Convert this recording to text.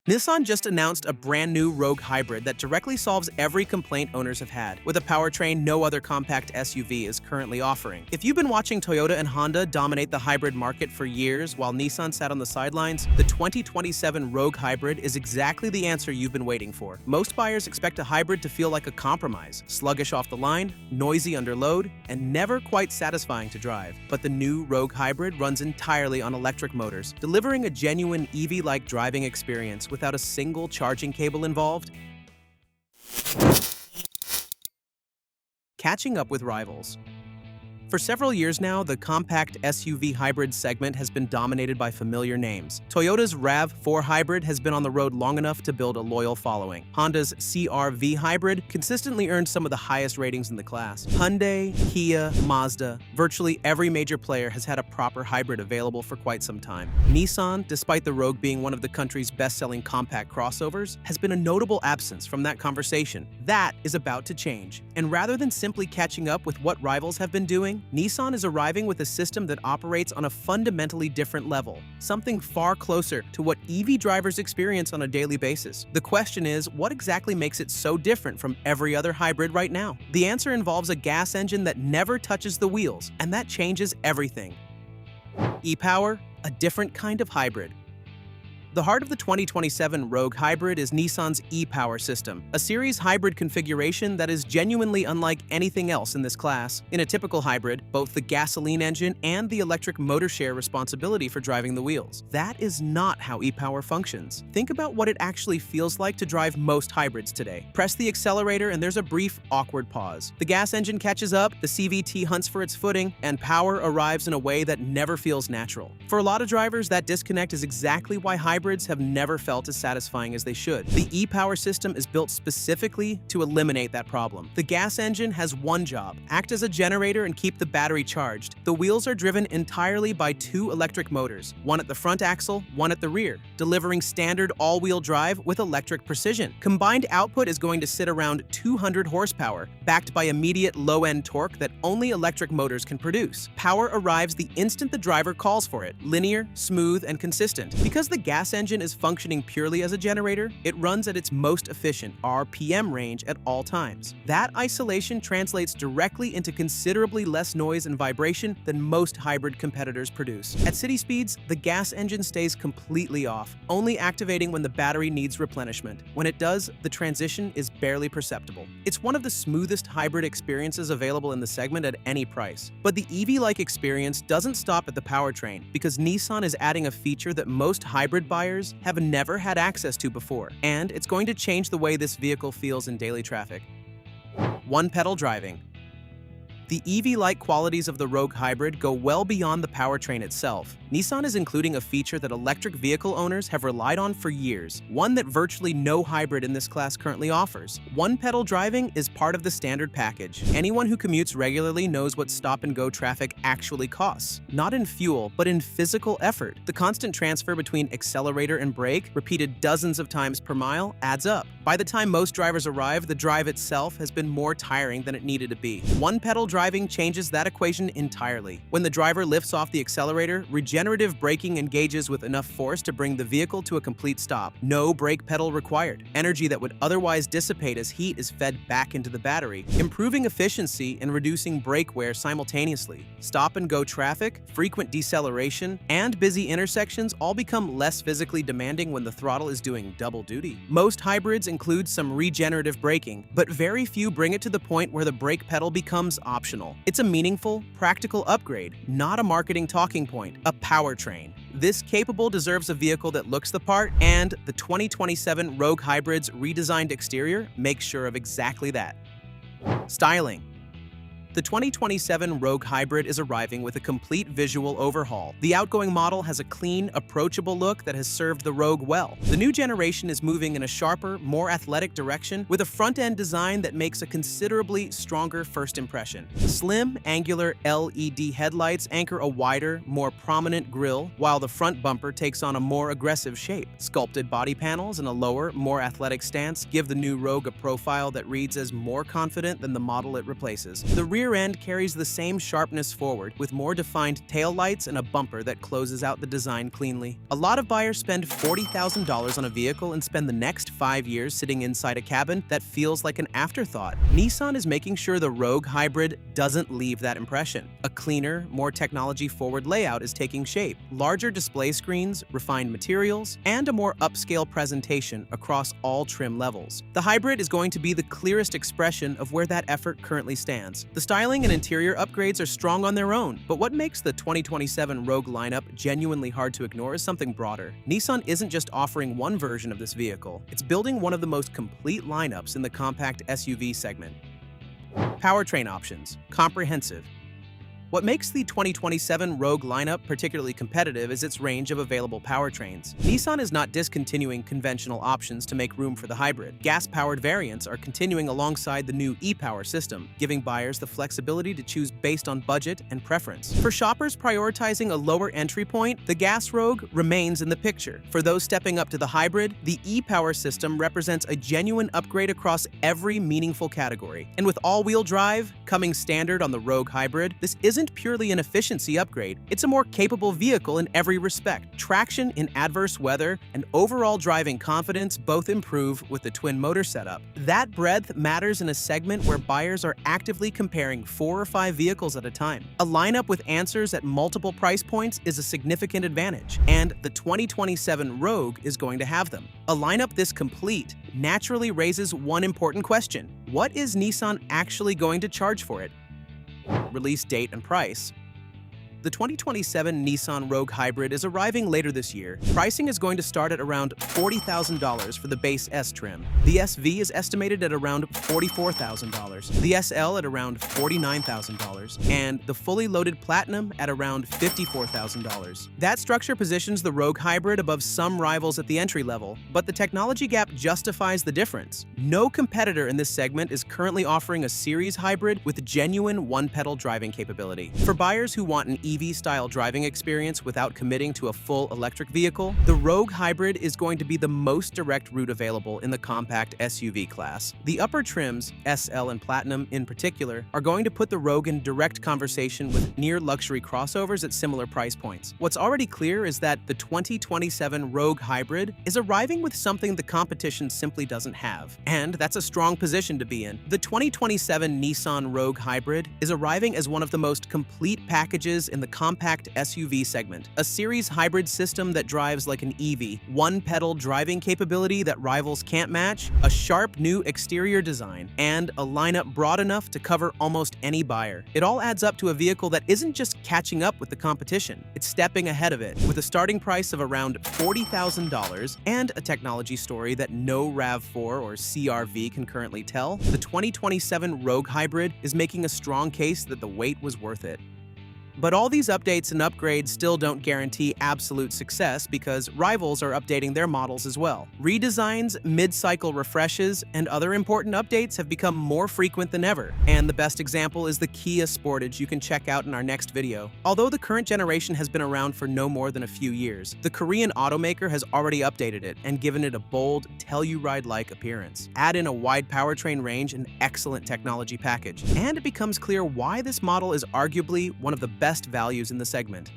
Nissan just announced a brand new Rogue Hybrid that directly solves every complaint owners have had, with a powertrain no other compact SUV is currently offering. If you've been watching Toyota and Honda dominate the hybrid market for years while Nissan sat on the sidelines, the 2027 Rogue Hybrid is exactly the answer you've been waiting for. Most buyers expect a hybrid to feel like a compromise, sluggish off the line, noisy under load, and never quite satisfying to drive. But the new Rogue Hybrid runs entirely on electric motors, delivering a genuine EV-like driving experience without a single charging cable involved. Catching up with rivals. For several years now, the compact SUV hybrid segment has been dominated by familiar names. Toyota's RAV4 Hybrid has been on the road long enough to build a loyal following. Honda's CR-V Hybrid consistently earned some of the highest ratings in the class. Hyundai, Kia, Mazda, virtually every major player has had a proper hybrid available for quite some time. Nissan, despite the Rogue being one of the country's best-selling compact crossovers, has been a notable absence from that conversation. That is about to change. And rather than simply catching up with what rivals have been doing, Nissan is arriving with a system that operates on a fundamentally different level, something far closer to what EV drivers experience on a daily basis. The question is, what exactly makes it so different from every other hybrid right now? The answer involves a gas engine that never touches the wheels, and that changes everything. E-Power, a different kind of hybrid. The heart of the 2027 Rogue Hybrid is Nissan's e-Power system, a series hybrid configuration that is genuinely unlike anything else in this class. In a typical hybrid, both the gasoline engine and the electric motor share responsibility for driving the wheels. That is not how e-Power functions. Think about what it actually feels like to drive most hybrids today. Press the accelerator and there's a brief, awkward pause. The gas engine catches up, the CVT hunts for its footing, and power arrives in a way that never feels natural. For a lot of drivers, that disconnect is exactly why hybrids have never felt as satisfying as they should. The e-Power system is built specifically to eliminate that problem. The gas engine has one job: act as a generator and keep the battery charged. The wheels are driven entirely by two electric motors, one at the front axle, one at the rear, delivering standard all-wheel drive with electric precision. Combined output is going to sit around 200 horsepower, backed by immediate low-end torque that only electric motors can produce. Power arrives the instant the driver calls for it, linear, smooth, and consistent. Because the gas engine is functioning purely as a generator, it runs at its most efficient RPM range at all times. That isolation translates directly into considerably less noise and vibration than most hybrid competitors produce. At city speeds, the gas engine stays completely off, only activating when the battery needs replenishment. When it does, the transition is barely perceptible. It's one of the smoothest hybrid experiences available in the segment at any price. But the EV-like experience doesn't stop at the powertrain, because Nissan is adding a feature that most hybrid buyers have never had access to before, and it's going to change the way this vehicle feels in daily traffic. One-pedal driving. The EV-like qualities of the Rogue Hybrid go well beyond the powertrain itself. Nissan is including a feature that electric vehicle owners have relied on for years, one that virtually no hybrid in this class currently offers. One-pedal driving is part of the standard package. Anyone who commutes regularly knows what stop-and-go traffic actually costs, not in fuel, but in physical effort. The constant transfer between accelerator and brake, repeated dozens of times per mile, adds up. By the time most drivers arrive, the drive itself has been more tiring than it needed to be. One-pedal driving changes that equation entirely. When the driver lifts off the accelerator, regenerative braking engages with enough force to bring the vehicle to a complete stop. No brake pedal required. Energy that would otherwise dissipate as heat is fed back into the battery, improving efficiency and reducing brake wear simultaneously. Stop-and-go traffic, frequent deceleration, and busy intersections all become less physically demanding when the throttle is doing double duty. Most hybrids include some regenerative braking, but very few bring it to the point where the brake pedal becomes optional. It's a meaningful, practical upgrade, not a marketing talking point, a powertrain. This capable deserves a vehicle that looks the part, and the 2027 Rogue Hybrid's redesigned exterior makes sure of exactly that. Styling. The 2027 Rogue Hybrid is arriving with a complete visual overhaul. The outgoing model has a clean, approachable look that has served the Rogue well. The new generation is moving in a sharper, more athletic direction with a front-end design that makes a considerably stronger first impression. Slim, angular LED headlights anchor a wider, more prominent grille, while the front bumper takes on a more aggressive shape. Sculpted body panels and a lower, more athletic stance give the new Rogue a profile that reads as more confident than the model it replaces. The rear rear end carries the same sharpness forward, with more defined taillights and a bumper that closes out the design cleanly. A lot of buyers spend $40,000 on a vehicle and spend the next 5 years sitting inside a cabin that feels like an afterthought. Nissan is making sure the Rogue Hybrid doesn't leave that impression. A cleaner, more technology-forward layout is taking shape. Larger display screens, refined materials, and a more upscale presentation across all trim levels. The Hybrid is going to be the clearest expression of where that effort currently stands. The styling and interior upgrades are strong on their own, but what makes the 2027 Rogue lineup genuinely hard to ignore is something broader. Nissan isn't just offering one version of this vehicle, it's building one of the most complete lineups in the compact SUV segment. Powertrain options, comprehensive. What makes the 2027 Rogue lineup particularly competitive is its range of available powertrains. Nissan is not discontinuing conventional options to make room for the hybrid. Gas-powered variants are continuing alongside the new e-Power system, giving buyers the flexibility to choose based on budget and preference. For shoppers prioritizing a lower entry point, the gas Rogue remains in the picture. For those stepping up to the hybrid, the e-Power system represents a genuine upgrade across every meaningful category. And with all-wheel drive coming standard on the Rogue Hybrid, this isn't purely an efficiency upgrade, it's a more capable vehicle in every respect. Traction in adverse weather and overall driving confidence both improve with the twin motor setup. That breadth matters in a segment where buyers are actively comparing 4 or 5 vehicles at a time. A lineup with answers at multiple price points is a significant advantage, and the 2027 Rogue is going to have them. A lineup this complete naturally raises one important question: what is Nissan actually going to charge for it? Release date and price. The 2027 Nissan Rogue Hybrid is arriving later this year. Pricing is going to start at around $40,000 for the base S trim. The SV is estimated at around $44,000, the SL at around $49,000, and the fully loaded Platinum at around $54,000. That structure positions the Rogue Hybrid above some rivals at the entry level, but the technology gap justifies the difference. No competitor in this segment is currently offering a series hybrid with genuine one-pedal driving capability. For buyers who want an EV-style driving experience without committing to a full electric vehicle, the Rogue Hybrid is going to be the most direct route available in the compact SUV class. The upper trims, SL and Platinum in particular, are going to put the Rogue in direct conversation with near-luxury crossovers at similar price points. What's already clear is that the 2027 Rogue Hybrid is arriving with something the competition simply doesn't have, and that's a strong position to be in. The 2027 Nissan Rogue Hybrid is arriving as one of the most complete packages in the compact SUV segment. A series hybrid system that drives like an EV, one-pedal driving capability that rivals can't match, a sharp new exterior design, and a lineup broad enough to cover almost any buyer. It all adds up to a vehicle that isn't just catching up with the competition, it's stepping ahead of it, with a starting price of around $40,000 and a technology story that no RAV4 or CR-V can currently tell. The 2027 Rogue Hybrid is making a strong case that the wait was worth it. But all these updates and upgrades still don't guarantee absolute success because rivals are updating their models as well. Redesigns, mid-cycle refreshes, and other important updates have become more frequent than ever, and the best example is the Kia Sportage you can check out in our next video. Although the current generation has been around for no more than a few years, the Korean automaker has already updated it and given it a bold, Telluride-like appearance. Add in a wide powertrain range and excellent technology package, and it becomes clear why this model is arguably one of the best values in the segment.